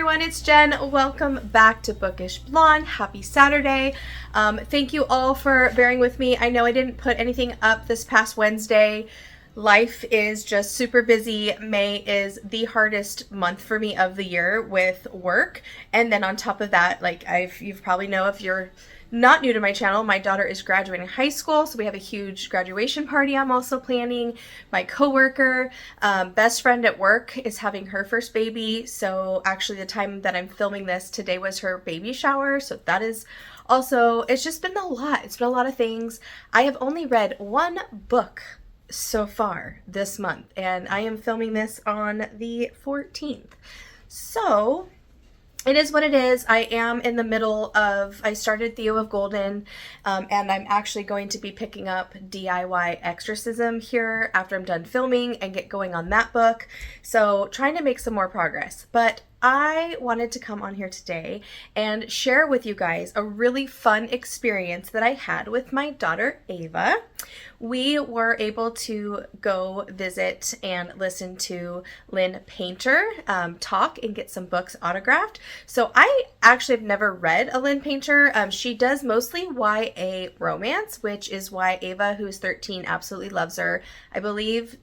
everyone, it's Jen. Welcome back to Bookish Blonde. Happy Saturday. Thank you all for bearing with me. I know I didn't put anything up this past Wednesday. Life is just super busy. May is the hardest month for me of the year with work. And then on top of that, you probably know, if you're not new to my channel, my daughter is graduating high school, so we have a huge graduation party I'm also planning. My coworker, best friend at work, is having her first baby, so actually the time that I'm filming this today was her baby shower, so that is also, it's just been a lot. It's been a lot of things. I have only read one book so far this month, and I am filming this on the 14th. So it is what it is. I am in the middle of, I started Theo of Golden, and I'm actually going to be picking up DIY Exorcism here after I'm done filming and get going on that book. So trying to make some more progress. But I wanted to come on here today and share with you guys a really fun experience that I had with my daughter, Ava. We were able to go visit and listen to Lynn Painter talk and get some books autographed. So I actually have never read a Lynn Painter. She does mostly YA romance, which is why Ava, who's 13, absolutely loves her. I believe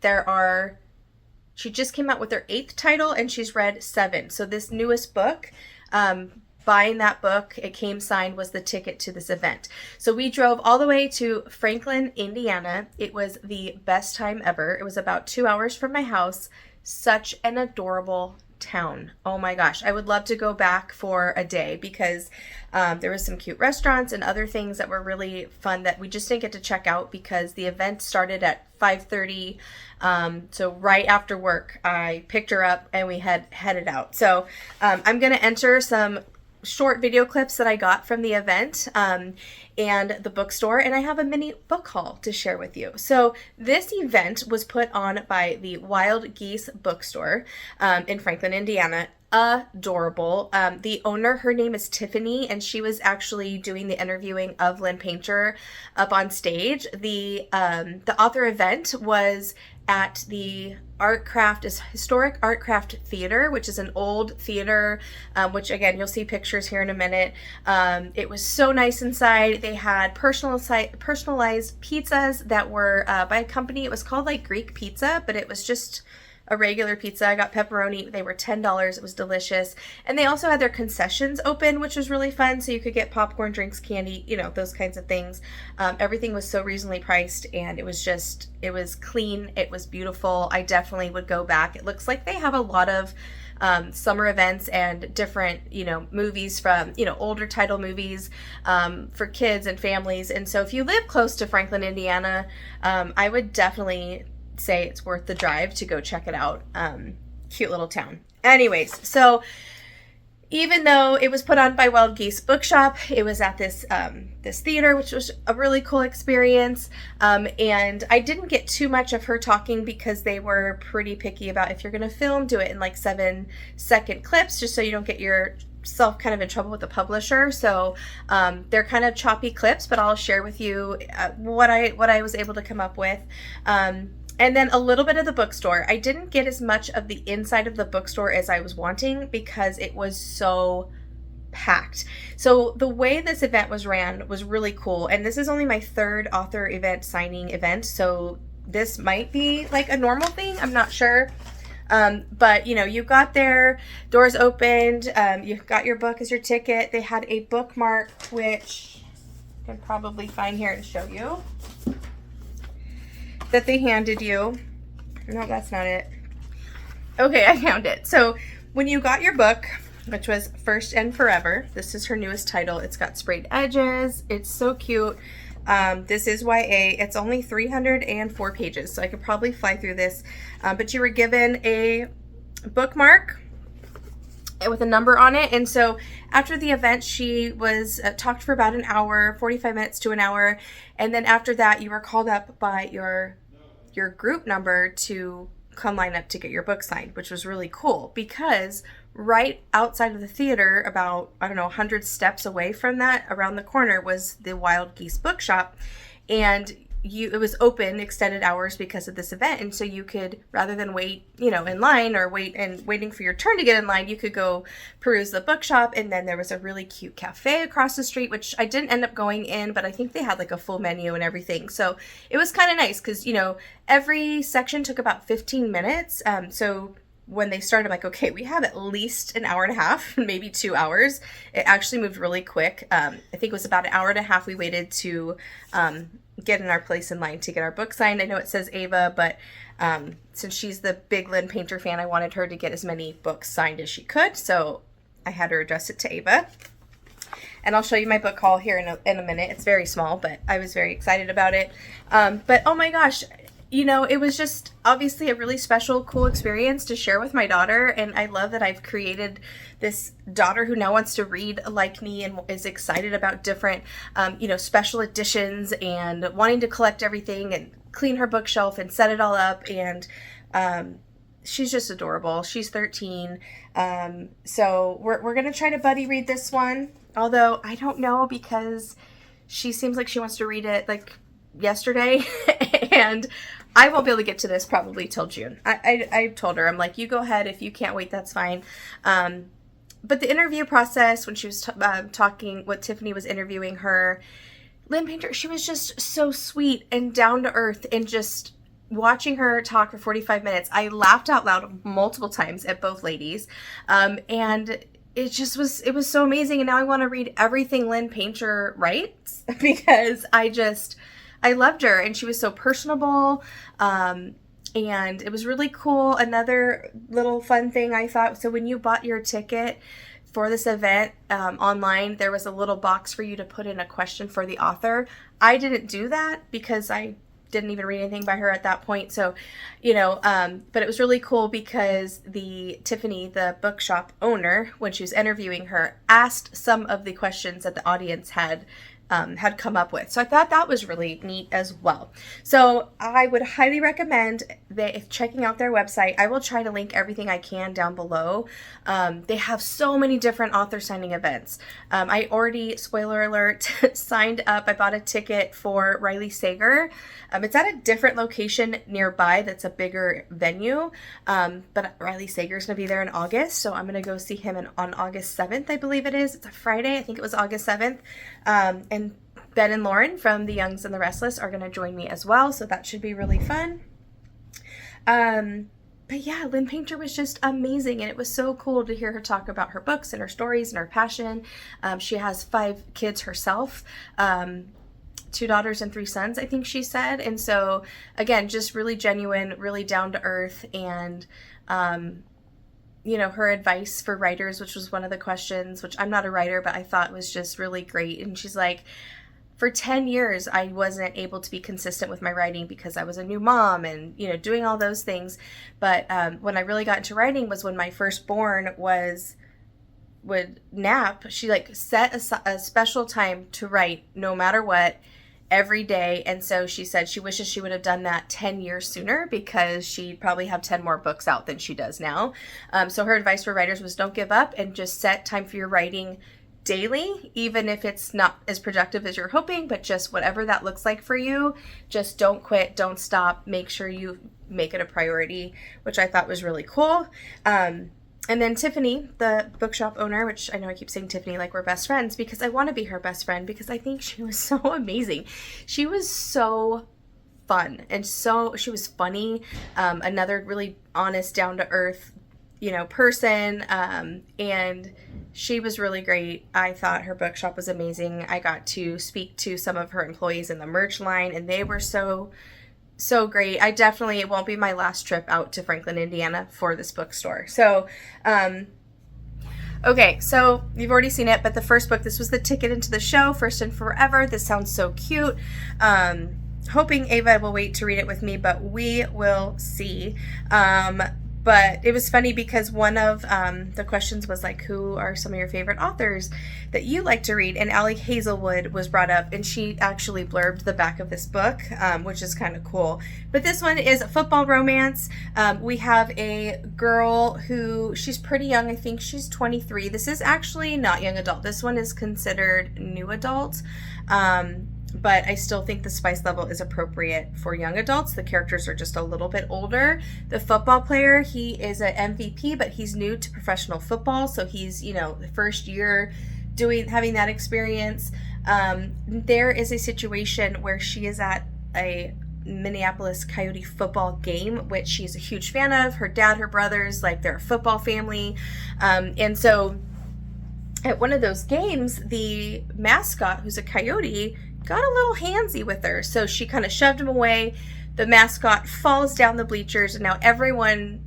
she just came out with her 8th title and she's read 7. So this newest book, buying that book, it came signed, was the ticket to this event. So we drove all the way to Franklin, Indiana. It was the best time ever. It was about 2 hours from my house. Such an adorable town. Oh my gosh. I would love to go back for a day because there was some cute restaurants and other things that were really fun that we just didn't get to check out because the event started at 5:30. So right after work, I picked her up and we headed out. So I'm going to enter some short video clips that I got from the event and the bookstore, and I have a mini book haul to share with you. So this event was put on by the Wild Geese bookstore in Franklin, Indiana. Adorable. The owner, her name is Tiffany, and she was actually doing the interviewing of Lynn Painter up on stage. The author event was at the Historic Art Craft Theater, which is an old theater, which again, you'll see pictures here in a minute. It was so nice inside. They had personalized pizzas that were by a company. It was called like Greek Pizza, but it was just a regular pizza. I got pepperoni. They were $10. It was delicious. And they also had their concessions open, which was really fun. So you could get popcorn, drinks, candy, those kinds of things. Everything was so reasonably priced, and it was clean. It was beautiful. I definitely would go back. It looks like they have a lot of summer events and different, movies from, older title movies for kids and families. And so if you live close to Franklin, Indiana, I would definitely say it's worth the drive to go check it out. Cute little town. Anyways, so even though it was put on by Wild Geese Bookshop, it was at this theater, which was a really cool experience. And I didn't get too much of her talking because they were pretty picky about, if you're going to film, do it in like 7-second clips, just so you don't get yourself kind of in trouble with the publisher. So they're kind of choppy clips, but I'll share with you what I was able to come up with. And then a little bit of the bookstore. I didn't get as much of the inside of the bookstore as I was wanting because it was so packed. So the way this event was ran was really cool. And this is only my 3rd author event signing event. So this might be like a normal thing. I'm not sure. But you got there, doors opened, you got your book as your ticket. They had a bookmark, which I can probably find here and show you, that they handed you. No, that's not it. Okay, I found it. So when you got your book, which was First and Forever, this is her newest title. It's got sprayed edges. It's so cute. This is YA. It's only 304 pages, so I could probably fly through this. But you were given a bookmark with a number on it. And so after the event, she was talked for about an hour, 45 minutes to an hour. And then after that, you were called up by your group number to come line up to get your book signed, which was really cool because right outside of the theater, about, 100 steps away from that, around the corner, was the Wild Geese Bookshop. And it was open extended hours because of this event, and so you could, rather than wait, in line or waiting for your turn to get in line, you could go peruse the bookshop. And then there was a really cute cafe across the street, which I didn't end up going in, but I think they had like a full menu and everything, so it was kind of nice because every section took about 15 minutes. So when they started, I'm like, okay, we have at least an hour and a half, maybe 2 hours. It actually moved really quick. I think it was about an hour and a half we waited to get in our place in line to get our book signed. I know it says Ava, but since she's the big Lynn Painter fan, I wanted her to get as many books signed as she could, so I had her address it to Ava. And I'll show you my book haul here in a minute. It's very small, but I was very excited about it. But oh my gosh, it was just obviously a really special, cool experience to share with my daughter. And I love that I've created this daughter who now wants to read like me and is excited about different, special editions and wanting to collect everything and clean her bookshelf and set it all up. And she's just adorable. She's 13. So we're going to try to buddy read this one. Although I don't know, because she seems like she wants to read it like yesterday. And I won't be able to get to this probably till June. I told her, I'm like, you go ahead. If you can't wait, that's fine. But the interview process, when she was talking, what Tiffany was interviewing her, Lynn Painter, she was just so sweet and down to earth, and just watching her talk for 45 minutes, I laughed out loud multiple times at both ladies. And it was so amazing. And now I want to read everything Lynn Painter writes because I loved her, and she was so personable, and it was really cool. Another little fun thing I thought, so when you bought your ticket for this event online, there was a little box for you to put in a question for the author. I didn't do that because I didn't even read anything by her at that point. So, but it was really cool because Tiffany, the bookshop owner, when she was interviewing her, asked some of the questions that the audience had come up with. So I thought that was really neat as well. So I would highly recommend that if checking out their website. I will try to link everything I can down below. They have so many different author signing events. I already, spoiler alert, signed up. I bought a ticket for Riley Sager. It's at a different location nearby that's a bigger venue, but Riley Sager is going to be there in August, so I'm going to go see him on August 7th, I believe it is. It's a Friday. I think it was August 7th. And Ben and Lauren from The Youngs and the Restless are going to join me as well, so that should be really fun. But yeah, Lynn Painter was just amazing, and it was so cool to hear her talk about her books and her stories and her passion. She has 5 kids herself, 2 daughters and 3 sons, I think she said. And so, again, just really genuine, really down to earth, and her advice for writers, which was one of the questions, which I'm not a writer, but I thought was just really great. And she's like, for 10 years, I wasn't able to be consistent with my writing because I was a new mom and, doing all those things. But when I really got into writing was when my firstborn would nap. She set a special time to write no matter what, every day. And so she said she wishes she would have done that 10 years sooner because she'd probably have 10 more books out than she does now. So her advice for writers was don't give up and just set time for your writing daily, even if it's not as productive as you're hoping, but just whatever that looks like for you. Just don't quit, don't stop, make sure you make it a priority, which I thought was really cool. And then Tiffany, the bookshop owner, which I know I keep saying Tiffany like we're best friends because I want to be her best friend because I think she was so amazing. She was so fun and she was funny. Another really honest, down to earth, person. And she was really great. I thought her bookshop was amazing. I got to speak to some of her employees in the merch line, and they were so great. It won't be my last trip out to Franklin, Indiana for this bookstore. So, okay, so you've already seen it, but the first book, this was the ticket into the show, First and Forever. This sounds so cute. Hoping Ava will wait to read it with me, but we will see. But it was funny because one of the questions was like, who are some of your favorite authors that you like to read? And Allie Hazelwood was brought up, and she actually blurbed the back of this book, which is kind of cool. But this one is a football romance. We have a girl she's pretty young. I think she's 23. This is actually not young adult. This one is considered new adult. but I still think the spice level is appropriate for young adults. The characters are just a little bit older. The football player, he is an MVP, but he's new to professional football, so he's, the first year having that experience. There is a situation where she is at a Minneapolis Coyote football game, which she's a huge fan of. Her dad, her brothers, like, they're a football family. And so at one of those games, the mascot, who's a coyote, got a little handsy with her. So she kind of shoved him away. The mascot falls down the bleachers, and now everyone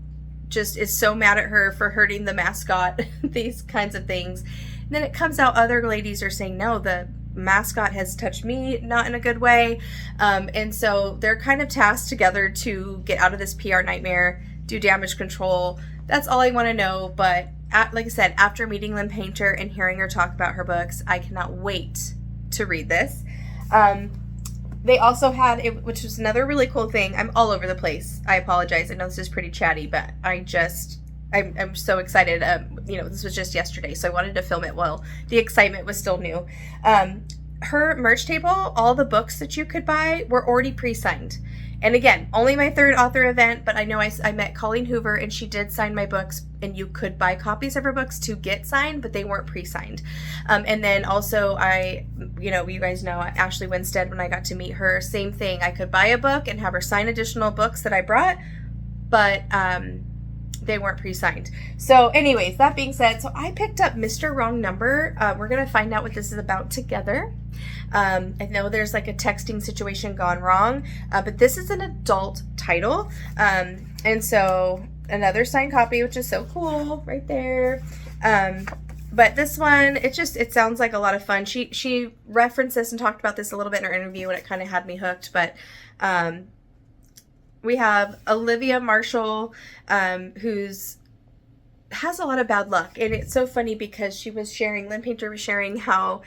just is so mad at her for hurting the mascot, these kinds of things. And then it comes out other ladies are saying, no, the mascot has touched me not in a good way. And so they're kind of tasked together to get out of this PR nightmare, do damage control. That's all I want to know. But like I said, after meeting Lynn Painter and hearing her talk about her books, I cannot wait to read this. They also had, which was another really cool thing. I'm all over the place. I apologize. I know this is pretty chatty, but I'm so excited. This was just yesterday, so I wanted to film it while the excitement was still new. Her merch table, all the books that you could buy were already pre-signed. And again, only my third author event, but I know I met Colleen Hoover, and she did sign my books, and you could buy copies of her books to get signed, but they weren't pre-signed. And then also you guys know Ashley Winstead, when I got to meet her, same thing. I could buy a book and have her sign additional books that I brought, but they weren't pre-signed. So anyways, that being said, so I picked up Mr. Wrong Number. We're going to find out what this is about together. I know there's like a texting situation gone wrong, but this is an adult title. And so another signed copy, which is so cool right there. But this one, it sounds like a lot of fun. She referenced this and talked about this a little bit in her interview, and it kind of had me hooked. But we have Olivia Marshall, who's has a lot of bad luck. And it's so funny because Lynn Painter was sharing how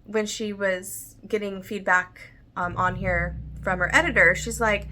when she was getting feedback on here from her editor, she's like,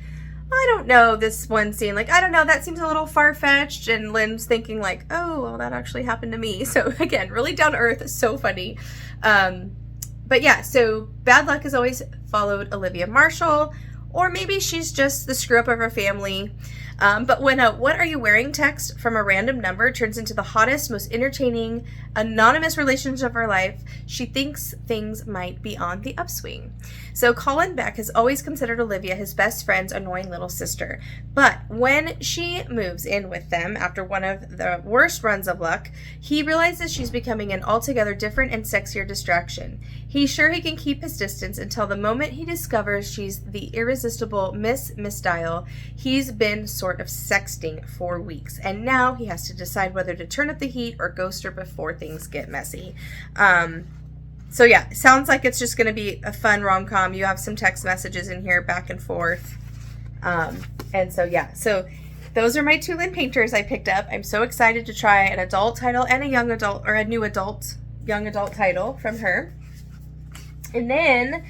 I don't know, this one scene, like, I don't know, that seems a little far-fetched. And Lynn's thinking like, oh, well, that actually happened to me. So again, really down to earth, so funny. But yeah, so bad luck has always followed Olivia Marshall, or maybe she's just the screw up of her family. But when a "what are you wearing" text from a random number turns into the hottest, most entertaining, anonymous relationship of her life, she thinks things might be on the upswing. So Colin Beck has always considered Olivia his best friend's annoying little sister. But when she moves in with them after one of the worst runs of luck, he realizes she's becoming an altogether different and sexier distraction. He's sure he can keep his distance until the moment he discovers she's the irresistible Miss Misdial. He's been sort of sexting for weeks, and now he has to decide whether to turn up the heat or ghost her before things get messy. So yeah, sounds like it's just going to be a fun rom-com. You have some text messages in here back and forth. And so yeah, so those are my two Lynn Painters I picked up. I'm so excited to try an adult title and a young adult, or a new adult, young adult title from her. And then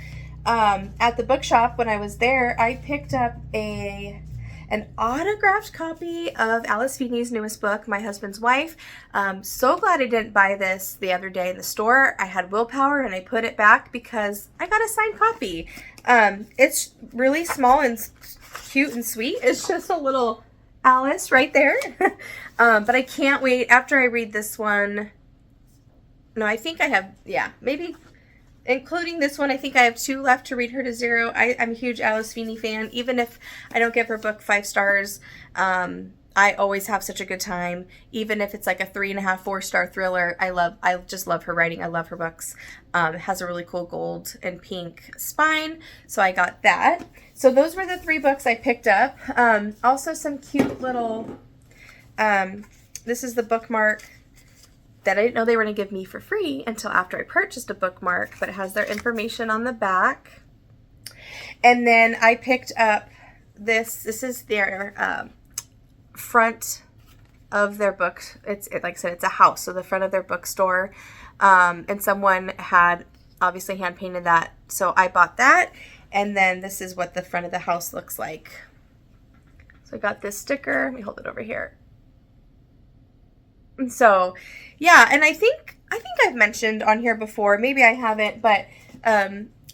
at the bookshop when I was there, I picked up an autographed copy of Alice Feeney's newest book, My Husband's Wife. So glad I didn't buy this the other day in the store. I had willpower and I put it back because I got a signed copy. It's really small and cute and sweet. It's just a little Alice right there. But I can't wait after I read this one. No, I think I have, maybe including this one, I think I have 2 left to read her to 0. I'm a huge Alice Feeney fan. Even if I don't give her book 5 stars, I always have such a good time. Even if it's like a 3.5, 4-star thriller, I just love her writing. I love her books. It has a really cool gold and pink spine, so I got that. So those were the 3 books I picked up. Also some cute little, this is the bookmark that I didn't know they were going to give me for free until after I purchased a bookmark, but it has their information on the back. And then I picked up this is their front of their book. It's like I said, it's a house, so the front of their bookstore. And someone had obviously hand painted that, so I bought that. And then this is what the front of the house looks like. So I got this sticker. Let me hold it over here. And so, yeah, and I think I've mentioned on here before, maybe I haven't, but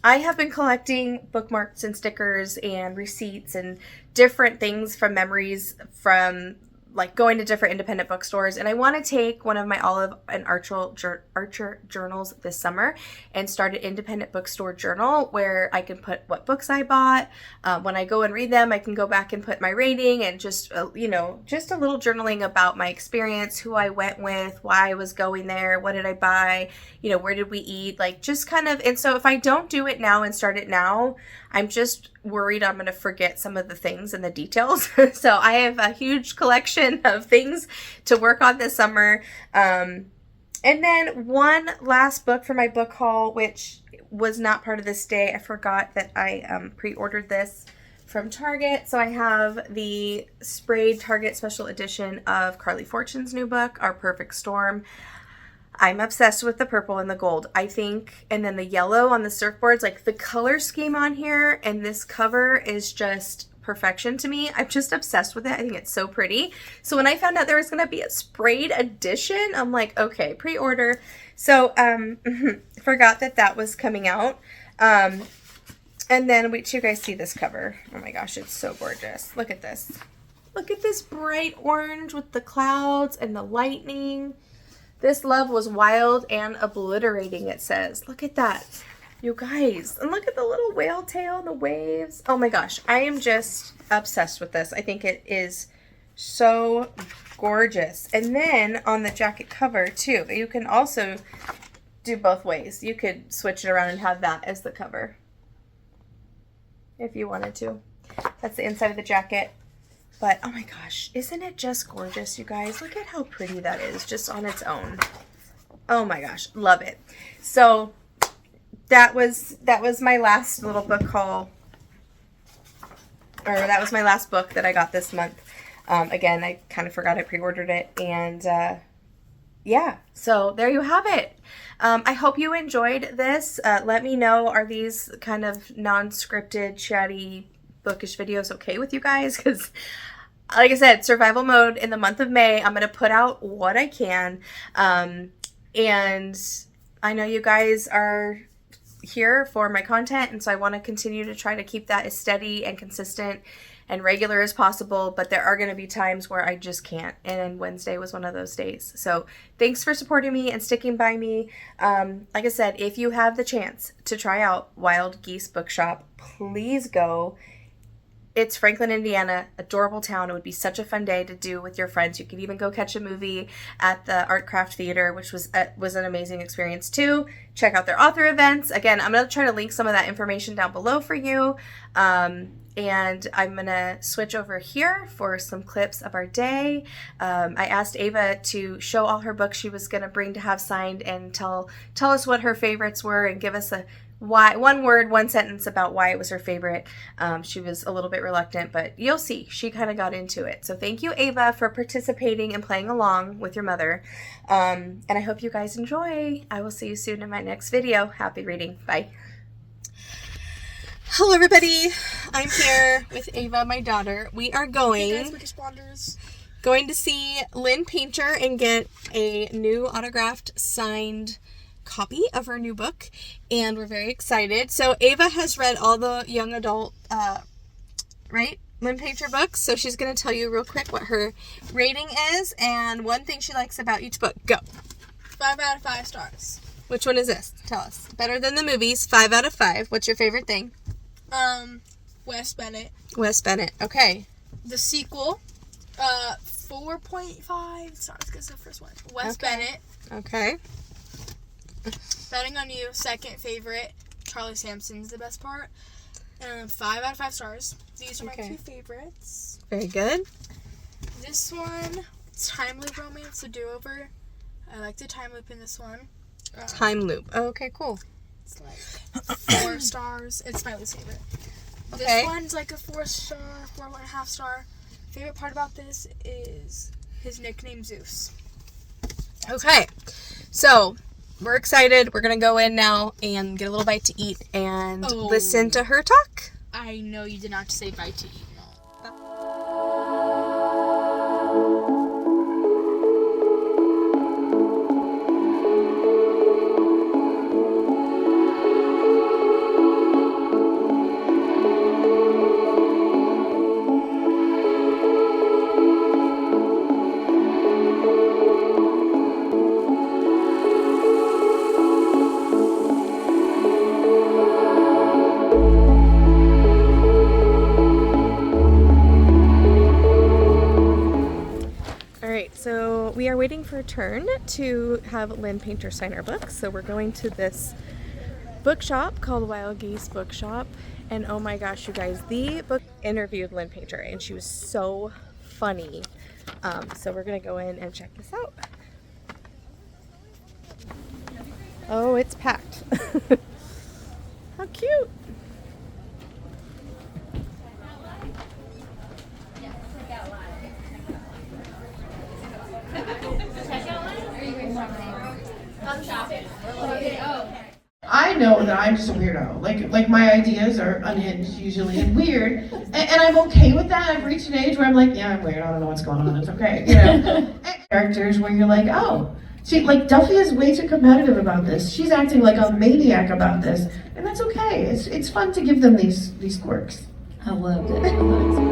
I have been collecting bookmarks and stickers and receipts and different things from memories from like going to different independent bookstores, and I want to take one of my Olive and Archer journals this summer and start an independent bookstore journal where I can put what books I bought. When I go and read them, I can go back and put my rating and just just a little journaling about my experience, who I went with, why I was going there, what did I buy, where did we eat, like just kind of. And so if I don't do it now and start it now, I'm just worried I'm going to forget some of the things and the details. So I have a huge collection of things to work on this summer. And then one last book for my book haul, which was not part of this day. I forgot that I pre-ordered this from Target. So I have the sprayed Target special edition of Carly Fortune's new book, Our Perfect Storm. I'm obsessed with the purple and the gold, I think, and then the yellow on the surfboards, like the color scheme on here and this cover is just perfection to me. I'm just obsessed with it. I think it's so pretty. So when I found out there was going to be a sprayed edition, I'm like, okay, pre-order. So forgot that was coming out. And then wait till you guys see this cover. Oh my gosh, it's so gorgeous. Look at this. Look at this bright orange with the clouds and the lightning. This love was wild and obliterating, it says. Look at that. You guys. And look at the little whale tail and the waves. Oh my gosh. I am just obsessed with this. I think it is so gorgeous. And then on the jacket cover, too, you can also do both ways. You could switch it around and have that as the cover if you wanted to. That's the inside of the jacket. But, oh my gosh, isn't it just gorgeous, you guys? Look at how pretty that is just on its own. Oh my gosh, love it. So that was my last little book haul. Or that was my last book that I got this month. Again, I kind of forgot I pre-ordered it. And yeah, so there you have it. I hope you enjoyed this. Let me know, are these kind of non-scripted, chatty, bookish videos okay with you guys? Because like I said, survival mode in the month of May. I'm going to put out what I can. And I know you guys are here for my content, and so I want to continue to try to keep that as steady and consistent and regular as possible, but there are going to be times where I just can't, and Wednesday was one of those days. So thanks for supporting me and sticking by me. Like I said, if you have the chance to try out Wild Geese Bookshop, please go. It's Franklin, Indiana, adorable town. It would be such a fun day to do with your friends. You could even go catch a movie at the Art Craft Theater, which was an amazing experience too. Check out their author events. Again, I'm going to try to link some of that information down below for you. And I'm going to switch over here for some clips of our day. I asked Ava to show all her books she was going to bring to have signed and tell us what her favorites were and give us one word, one sentence about why it was her favorite. She was a little bit reluctant, but you'll see. She kind of got into it. So thank you, Ava, for participating and playing along with your mother. And I hope you guys enjoy. I will see you soon in my next video. Happy reading. Bye. Hello, everybody. I'm here with Ava, my daughter. We are going to see Lynn Painter and get a new autographed signed copy of her new book, and we're very excited. So Ava has read all the young adult Lynn Painter books, so she's going to tell you real quick what her rating is and one thing she likes about each book. Go. 5 out of 5 stars. Which one is this? Tell us. Better than the movies. 5 out of 5. What's your favorite thing? Wes Bennett. Wes Bennett. Okay. The sequel, 4.5 stars because the first one. Wes Bennett. Okay. Betting on You, second favorite. Charlie Sampson's the best part. 5 out of 5 stars. These are my 2 favorites. Very good. This one, time loop romance, the do-over. I like the time loop in this one. Time loop. Oh, okay, cool. It's like 4 stars. It's my least favorite. Okay. This one's like a 4-star, 4.5 star. Favorite part about this is his nickname Zeus. Okay. So we're excited. We're going to go in now and get a little bite to eat and listen to her talk. I know you did not say bite to eat. waiting for a turn to have Lynn Painter sign our books. So we're going to this bookshop called Wild Geese Bookshop. And oh my gosh, you guys, the book interviewed Lynn Painter and she was so funny. So we're gonna go in and check this out. Oh, it's packed. How cute. I know that I'm just a weirdo. Like my ideas are unhinged usually and weird, and I'm okay with that. I've reached an age where I'm like, yeah, I'm weird. I don't know what's going on. It's okay, you know. And characters where you're like, oh, see, like Duffy is way too competitive about this. She's acting like a maniac about this, and that's okay. It's fun to give them these quirks. I loved it.